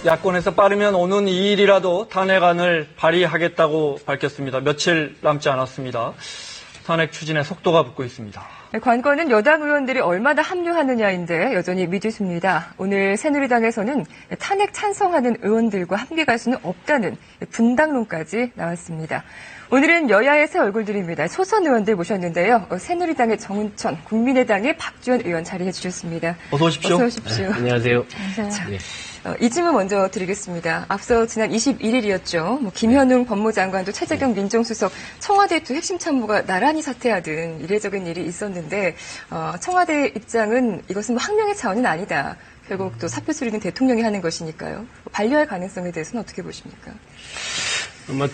야권에서 빠르면 오는 2일이라도 탄핵안을 발의하겠다고 밝혔습니다. 며칠 남지 않았습니다. 탄핵 추진에 속도가 붙고 있습니다. 관건은 여당 의원들이 얼마나 합류하느냐인데 여전히 미지수입니다. 오늘 새누리당에서는 탄핵 찬성하는 의원들과 함께 갈 수는 없다는 분당론까지 나왔습니다. 오늘은 여야의 새 얼굴들입니다. 초선 의원들 모셨는데요. 새누리당의 정은천, 국민의당의 박지원 의원 자리해 주셨습니다. 어서 오십시오. 어서 오십시오. 네, 안녕하세요. 네. 이 질문 먼저 드리겠습니다. 앞서 지난 21일이었죠. 김현웅 법무장관도 최재경 민정수석, 청와대 두 핵심 참모가 나란히 사퇴하든 이례적인 일이 있었는데 청와대 입장은 이것은 항명의 차원은 아니다. 결국 또 사표 처리는 대통령이 하는 것이니까요. 반려할 가능성에 대해서는 어떻게 보십니까?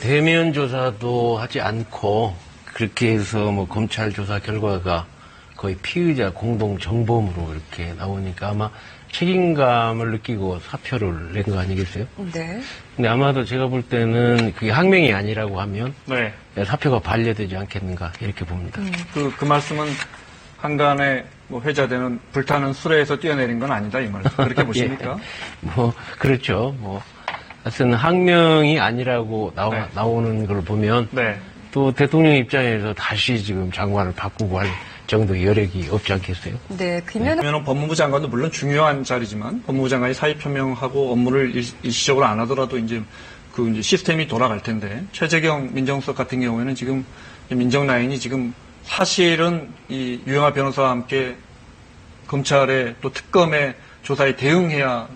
대면 조사도 하지 않고 그렇게 해서 검찰 조사 결과가 거의 피의자 공동 정범으로 이렇게 나오니까 아마 책임감을 느끼고 사표를 낸 거 아니겠어요? 네. 근데 아마도 제가 볼 때는 그게 항명이 아니라고 하면 네. 사표가 반려되지 않겠는가 이렇게 봅니다. 그 말씀은 한간에 회자되는 불타는 수레에서 뛰어내린 건 아니다 이 말씀. 그렇게 보십니까? 그렇죠. 하여튼 항명이 아니라고 네. 나오는 걸 보면 네. 또 대통령 입장에서 다시 지금 장관을 바꾸고 할 정도 여력이 없지 않겠어요? 네, 김현웅 법무부 장관도 물론 중요한 자리지만 법무부 장관이 사의 표명하고 업무를 일시적으로 안 하더라도 이제 시스템이 돌아갈 텐데 최재경 민정수석 같은 경우에는 지금 민정 라인이 지금 사실은 이 유영하 변호사와 함께 검찰의 또 특검의 조사에 대응해야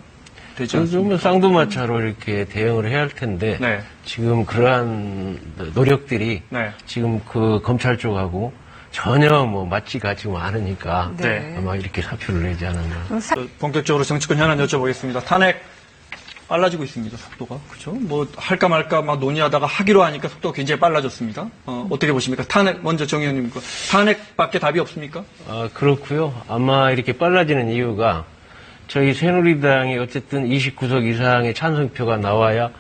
되지 않습니까? 쌍두마차로 이렇게 대응을 해야 할 텐데 네. 지금 그러한 노력들이 네. 지금 그 검찰 쪽하고 전혀 맞지가 지금 않으니까 네. 아마 이렇게 사표를 내지 않았나. 본격적으로 정치권 현안 여쭤보겠습니다. 탄핵 빨라지고 있습니다. 속도가. 그죠? 할까 말까 막 논의하다가 하기로 하니까 속도가 굉장히 빨라졌습니다. 어떻게 보십니까? 탄핵, 먼저 정 의원님, 탄핵밖에 답이 없습니까? 그렇고요. 아마 이렇게 빨라지는 이유가 저희 새누리당이 어쨌든 29석 이상의 찬성표가 나와야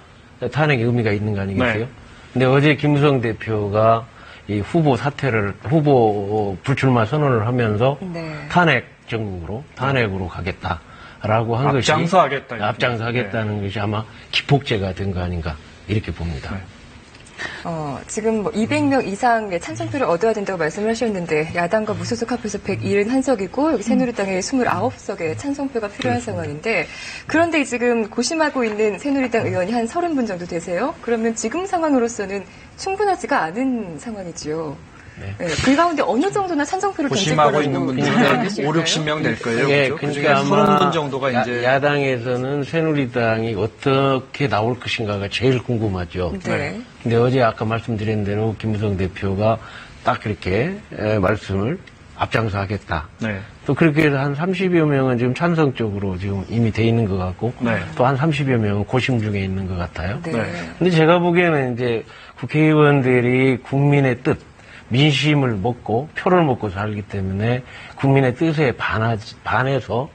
탄핵의 의미가 있는 거 아니겠어요? 네. 근데 어제 김무성 대표가 이 후보 불출마 선언을 하면서 네. 탄핵으로 가겠다라고 한 것이 앞장서하겠다는 것이 아마 기폭제가 된 거 아닌가 이렇게 봅니다. 네. 지금 200명 이상의 찬성표를 얻어야 된다고 말씀을 하셨는데 야당과 무소속 합해서 171석이고 여기 새누리당에 29석의 찬성표가 필요한 상황인데 그런데 지금 고심하고 있는 새누리당 의원이 한 30분 정도 되세요. 그러면 지금 상황으로서는 충분하지가 않은 상황이지요. 네. 네, 그 가운데 어느 정도나 찬성표를 던질 고심하고 거라고 있는 분들은 생각하실까요? 5, 60명 될 거예요. 예, 그렇죠? 그러니까 그중에 아마 30분 정도가 이제 야당에서는 새누리당이 어떻게 나올 것인가가 제일 궁금하죠. 네. 근데 어제 아까 말씀드린 대로 김무성 대표가 딱 그렇게 말씀을 앞장서 하겠다. 네. 또 그렇게 해서 한 30여 명은 지금 찬성 쪽으로 지금 이미 돼 있는 것 같고 네. 또 한 30여 명은 고심 중에 있는 것 같아요. 네. 근데 제가 보기에는 이제 국회의원들이 국민의 뜻, 민심을 먹고 표를 먹고 살기 때문에 국민의 뜻에 반해서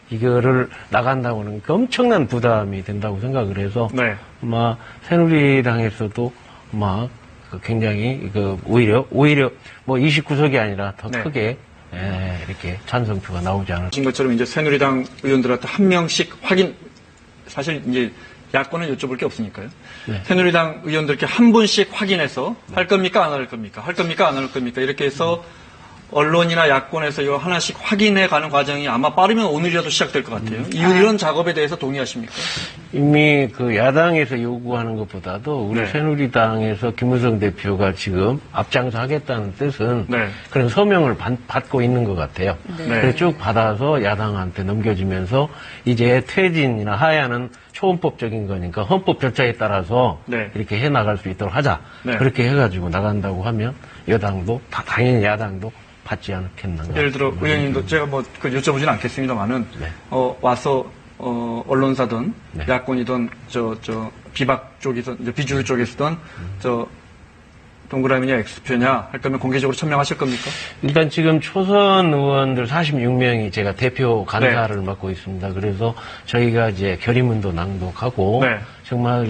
이거를 나간다고는 엄청난 부담이 된다고 생각을 해서 네. 아마 새누리당에서도 아마 굉장히 오히려 29석이 아니라 더 네. 크게 이렇게 찬성표가 나오지 않을까. 하신 것처럼 이제 새누리당 의원들한테 한 명씩 확인, 사실 이제 야권은 여쭤볼 게 없으니까요. 네. 새누리당 의원들께 한 분씩 확인해서 할 겁니까? 안 할 겁니까? 할 겁니까? 안 할 겁니까? 이렇게 해서 언론이나 야권에서 이거 하나씩 확인해 가는 과정이 아마 빠르면 오늘이라도 시작될 것 같아요. 이런 작업에 대해서 동의하십니까? 이미 야당에서 요구하는 것보다도 우리 네. 새누리당에서 김무성 대표가 지금 앞장서 하겠다는 뜻은 네. 그런 서명을 받고 있는 것 같아요. 네. 그래서 쭉 받아서 야당한테 넘겨주면서 이제 퇴진이나 하야는 초헌법적인 거니까 헌법 절차에 따라서 네. 이렇게 해 나갈 수 있도록 하자. 네. 그렇게 해가지고 나간다고 하면 여당도 당연히 야당도 받지 않겠는가. 예를 들어 의원님도 제가 여쭤보진 않겠습니다만은 네. 와서 언론사든 네. 야권이든 비박 쪽이든 이제 비주류 쪽에서든 동그라미냐 X표냐 할 거면 공개적으로 천명하실 겁니까? 일단 지금 초선 의원들 46명이 제가 대표 간사를 네. 맡고 있습니다. 그래서 저희가 이제 결의문도 낭독하고 네. 정말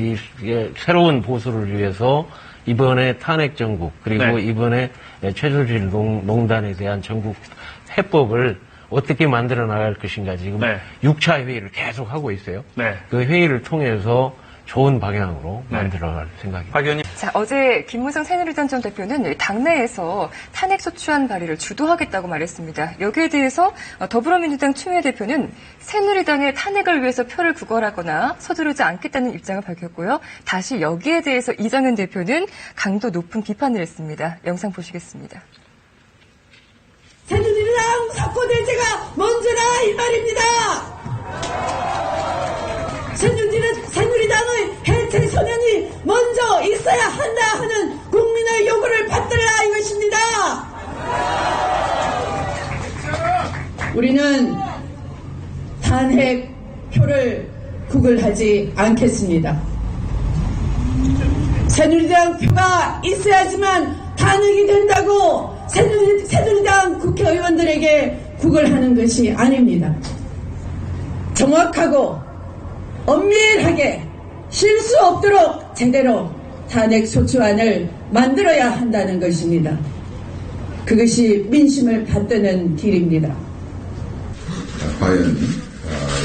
새로운 보수를 위해서 이번에 탄핵 정국 그리고 네. 이번에 최순실 농단에 대한 전국 해법을 어떻게 만들어 나갈 것인가 지금 네. 6차 회의를 계속 하고 있어요. 네. 그 회의를 통해서 좋은 방향으로 네. 만들어갈 생각입니다. 박 의원님. 자, 어제 김무성 새누리당 전 대표는 당내에서 탄핵소추안 발의를 주도하겠다고 말했습니다. 여기에 대해서 더불어민주당 추미애 대표는 새누리당의 탄핵을 위해서 표를 구걸하거나 서두르지 않겠다는 입장을 밝혔고요. 다시 여기에 대해서 이정현 대표는 강도 높은 비판을 했습니다. 영상 보시겠습니다. 새누리당 사건대제가 먼저라 이 말입니다. 새누리당의 해체 선언이 먼저 있어야 한다 하는 국민의 요구를 받들라 이것입니다. 우리는 탄핵표를 구걸하지 않겠습니다. 새누리당 표가 있어야지만 탄핵이 된다고 새누리당 국회의원들에게 구걸하는 것이 아닙니다. 정확하고 엄밀하게 실수 없도록 제대로 탄핵소추안을 만들어야 한다는 것입니다. 그것이 민심을 받드는 길입니다. 과연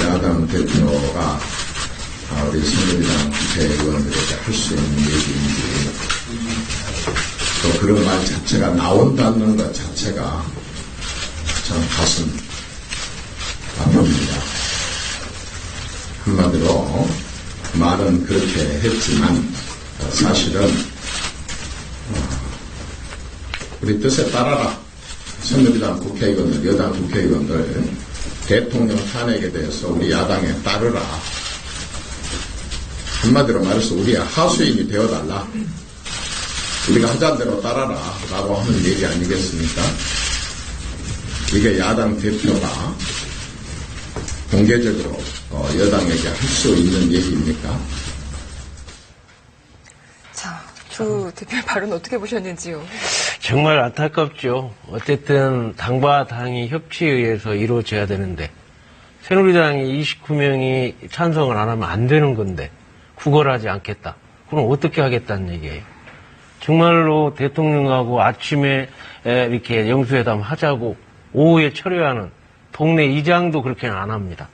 야당 대표가 우리 새누리당 국회의원들에게 할 수 있는 얘기인지 또 그런 말 자체가 나온다는 것 자체가 참 가슴 아픕니다. 한마디로 말은 그렇게 했지만 사실은 우리 뜻에 따라라. 새누리당 국회의원들, 여당 국회의원들 대통령 탄핵에 대해서 우리 야당에 따르라. 한마디로 말해서 우리가 하수인이 되어달라. 우리가 하자는 대로 따라라 라고 하는 얘기 아니겠습니까? 이게 야당 대표가 공개적으로 여당에게 할 수 있는 얘기입니까? 자, 조 대표의 발언 어떻게 보셨는지요? 정말 안타깝죠. 어쨌든 당과 당이 협치에 의해서 이루어져야 되는데 새누리당이 29명이 찬성을 안 하면 안 되는 건데 구걸하지 않겠다. 그럼 어떻게 하겠다는 얘기예요. 정말로 대통령하고 아침에 이렇게 영수회담 하자고 오후에 철회하는 동네 이장도 그렇게는 안 합니다.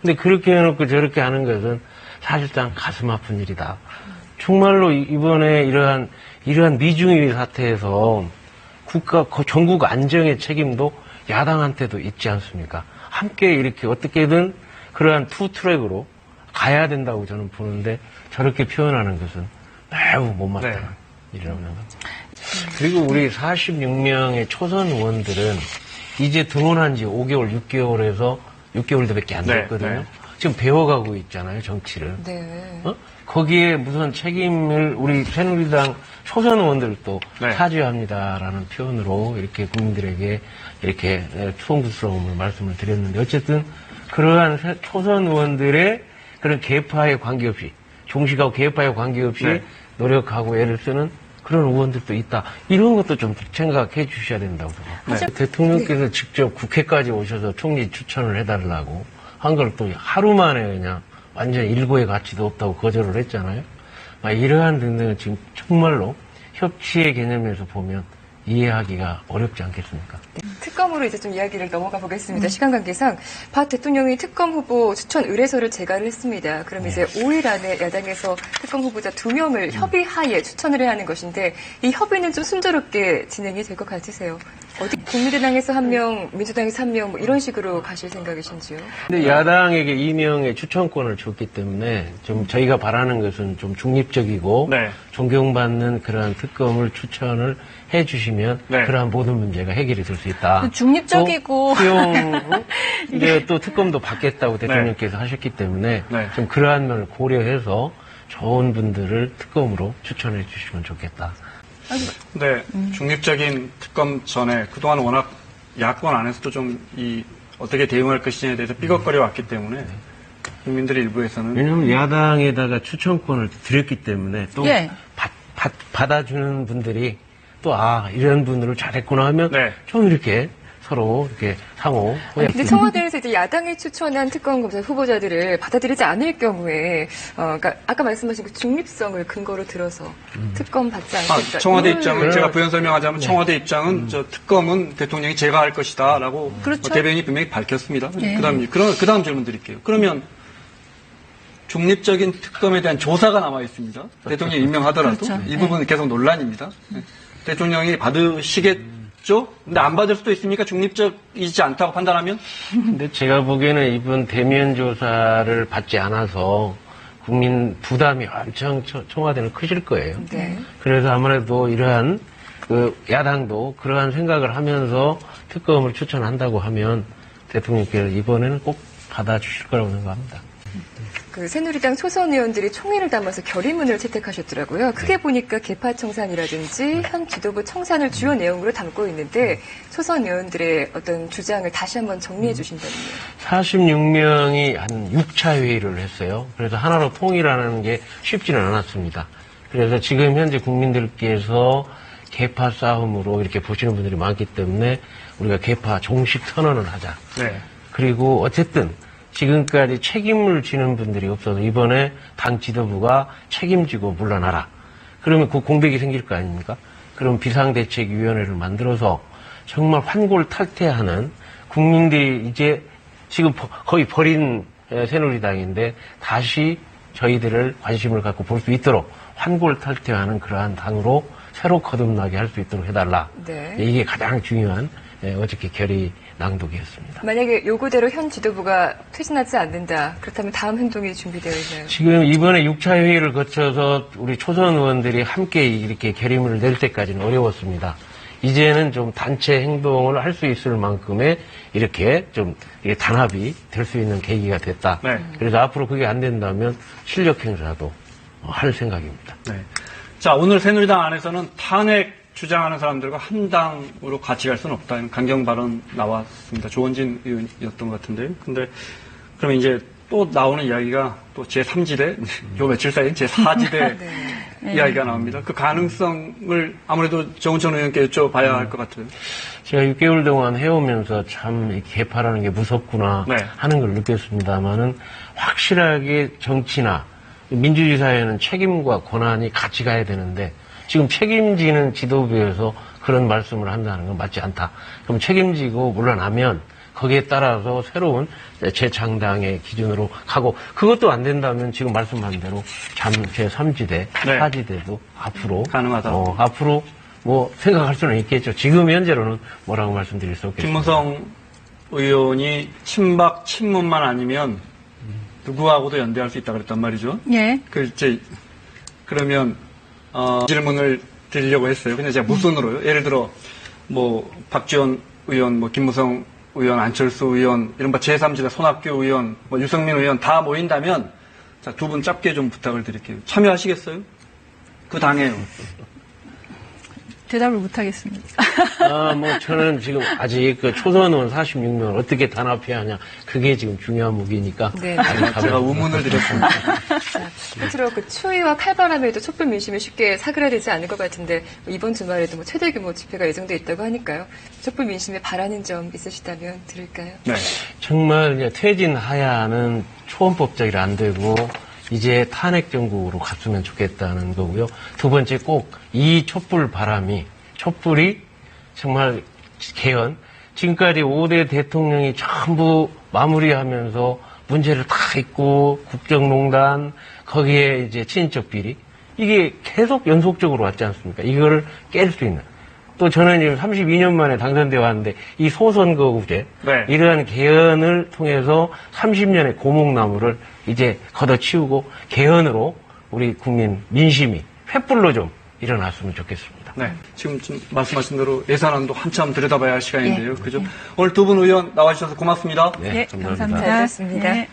근데 그렇게 해놓고 저렇게 하는 것은 사실상 가슴 아픈 일이다. 정말로 이번에 이러한 미중위 사태에서 전국 안정의 책임도 야당한테도 있지 않습니까? 함께 이렇게 어떻게든 그러한 투트랙으로 가야 된다고 저는 보는데 저렇게 표현하는 것은 매우 못마땅한 일이라고 생각합니다. 그리고 우리 46명의 초선 의원들은 이제 등원한 지 5개월, 6개월에서 6개월도밖에 안 됐거든요. 네. 지금 배워가고 있잖아요, 정치를. 네. 거기에 무슨 책임을 우리 새누리당 초선 의원들도 네. 사죄합니다라는 표현으로 이렇게 국민들에게 이렇게 송구스러움을 말씀을 드렸는데 어쨌든 그러한 초선 의원들의 그런 계파에 관계없이 종식하고 계파에 관계없이 네. 노력하고 애를 쓰는 그런 의원들도 있다. 이런 것도 좀 생각해 주셔야 된다고 생각합니다. 네. 대통령께서 직접 국회까지 오셔서 총리 추천을 해달라고 한 걸 또 하루 만에 그냥 완전 일고의 가치도 없다고 거절을 했잖아요. 이러한 등등은 지금 정말로 협치의 개념에서 보면 이해하기가 어렵지 않겠습니까? 특검으로 이제 좀 이야기를 넘어가 보겠습니다. 시간 관계상 박 대통령이 특검 후보 추천 의뢰서를 제가를 했습니다. 그럼 이제 5일 안에 야당에서 특검 후보자 2명을 협의하에 추천을 해야 하는 것인데 이 협의는 좀 순조롭게 진행이 될 것 같으세요? 어디 국민의당에서 1명, 민주당에서 1명 뭐 이런 식으로 가실 생각이신지요? 근데 야당에게 2명의 추천권을 줬기 때문에 좀 저희가 바라는 것은 좀 중립적이고 네. 존경받는 그러한 특검을 추천을 해주시면 네. 그러한 모든 문제가 해결이 될 수 있다. 중립적이고. 또 수용 이제 또 특검도 받겠다고 대통령께서 하셨기 때문에 네. 좀 그러한 면을 고려해서 좋은 분들을 특검으로 추천해 주시면 좋겠다. 네, 중립적인 특검 전에 그동안 워낙 야권 안에서도 좀 어떻게 대응할 것이냐에 대해서 삐걱거려 왔기 때문에 국민들의 일부에서는 왜냐하면 야당에다가 추천권을 드렸기 때문에 또 예. 받아주는 분들이 또 이런 분들을 잘했구나 하면 네. 좀 이렇게 서로 이렇게 상호 호약. 근데 청와대에서 이제 야당이 추천한 특검 검사 후보자들을 받아들이지 않을 경우에, 그러니까 아까 말씀하신 그 중립성을 근거로 들어서 특검 받지 않겠다. 청와대 이걸- 입장을 제가 부연 설명하자면 청와대 입장은 저 특검은 대통령이 제거할 것이다라고 그렇죠. 대변인이 분명히 밝혔습니다. 네. 그다음 질문 드릴게요. 그러면 중립적인 특검에 대한 조사가 남아 있습니다. 대통령이 임명하더라도 그렇죠. 이 부분은 계속 논란입니다. 대통령이 받으시겠죠? 근데 안 받을 수도 있습니까? 중립적이지 않다고 판단하면? 근데 제가 보기에는 이번 대면 조사를 받지 않아서 국민 부담이 엄청 청와대는 크실 거예요. 네. 그래서 아무래도 이러한 그 야당도 그러한 생각을 하면서 특검을 추천한다고 하면 대통령께서 이번에는 꼭 받아주실 거라고 생각합니다. 그 새누리당 초선 의원들이 총의를 담아서 결의문을 채택하셨더라고요. 크게 보니까 개파 청산이라든지 현 지도부 청산을 주요 내용으로 담고 있는데 초선 의원들의 어떤 주장을 다시 한번 정리해 주신다면요. 46명이 한 6차 회의를 했어요. 그래서 하나로 통일하는 게 쉽지는 않았습니다. 그래서 지금 현재 국민들께서 개파 싸움으로 이렇게 보시는 분들이 많기 때문에 우리가 개파 종식 선언을 하자. 네. 그리고 어쨌든 지금까지 책임을 지는 분들이 없어서 이번에 당 지도부가 책임지고 물러나라. 그러면 그 공백이 생길 거 아닙니까? 그럼 비상대책위원회를 만들어서 정말 환골탈태하는 국민들이 이제 지금 거의 버린 새누리당인데 다시 저희들을 관심을 갖고 볼 수 있도록 환골탈태하는 그러한 당으로 새로 거듭나게 할 수 있도록 해달라. 네. 이게 가장 중요한 어저께 결의 낭독이었습니다. 만약에 요구대로 현 지도부가 퇴진하지 않는다. 그렇다면 다음 행동이 준비되어 있나요? 지금 이번에 6차 회의를 거쳐서 우리 초선 의원들이 함께 이렇게 결의문을 낼 때까지는 어려웠습니다. 이제는 좀 단체 행동을 할 수 있을 만큼의 이렇게 좀 단합이 될 수 있는 계기가 됐다. 네. 그래서 앞으로 그게 안 된다면 실력 행사도 할 생각입니다. 네. 자, 오늘 새누리당 안에서는 탄핵 주장하는 사람들과 한 당으로 같이 갈 수는 없다. 이런 강경 발언 나왔습니다. 조원진 의원이었던 것 같은데요. 근데 그러면 이제 또 나오는 이야기가 또 제3지대, 요 며칠 사이에 제4지대 이야기가 나옵니다. 그 가능성을 아무래도 정은천 의원께 여쭤봐야 할 것 같아요. 제가 6개월 동안 해오면서 참 이 개파라는 게 무섭구나 네. 하는 걸 느꼈습니다만은 확실하게 정치나 민주주의 사회는 책임과 권한이 같이 가야 되는데 지금 책임지는 지도부에서 그런 말씀을 한다는 건 맞지 않다. 그럼 책임지고 물러나면 거기에 따라서 새로운 재창당의 기준으로 가고 그것도 안 된다면 지금 말씀한 대로 제3지대, 네. 4지대도 앞으로 가능하다. 앞으로 뭐 생각할 수는 있겠죠. 지금 현재로는 뭐라고 말씀드릴 수 없겠습니다. 김무성 의원이 친박 친문만 아니면 누구하고도 연대할 수 있다 그랬단 말이죠. 예. 그러면 질문을 드리려고 했어요. 근데 제가 무슨으로요? 예를 들어 뭐 박지원 의원, 뭐 김무성 의원, 안철수 의원, 이른바 제3지대 손학규 의원, 뭐 유승민 의원 다 모인다면 자, 두 분 짧게 좀 부탁을 드릴게요. 참여하시겠어요? 그 당에요. 대답을 못 하겠습니다. 뭐 저는 지금 아직 그 초선 의원 46명 어떻게 단합해야 하냐 그게 지금 중요한 무기니까 네. 아직 제가 답을 의문을 드렸습니다. 끝으로 그 추위와 칼바람에도 촛불 민심이 쉽게 사그라들지 않을 것 같은데 이번 주말에도 뭐 최대 규모 집회가 예정돼 있다고 하니까요. 촛불 민심에 바라는 점 있으시다면 들을까요? 네. 정말 이제 퇴진 하야는 초헌법적이 안 되고 이제 탄핵 정국으로 갔으면 좋겠다는 거고요. 두 번째 꼭 이 촛불 바람이 촛불이 정말 개헌 지금까지 5대 대통령이 전부 마무리하면서 문제를 다 있고 국정농단 거기에 이제 친인척 비리 이게 계속 연속적으로 왔지 않습니까? 이거를 깰 수 있는 또 저는 지금 32년 만에 당선되어 왔는데 이 소선거구제 네. 이러한 개헌을 통해서 30년의 고목나무를 이제 걷어치우고 개헌으로 우리 국민 민심이 횃불로 좀 일어났으면 좋겠습니다. 네. 지금 좀 말씀하신 대로 예산안도 한참 들여다봐야 할 시간인데요. 그죠? 오늘 두 분 의원 나와주셔서 고맙습니다. 네, 예, 감사합니다. 감사합니다. 잘 들었습니다. 예.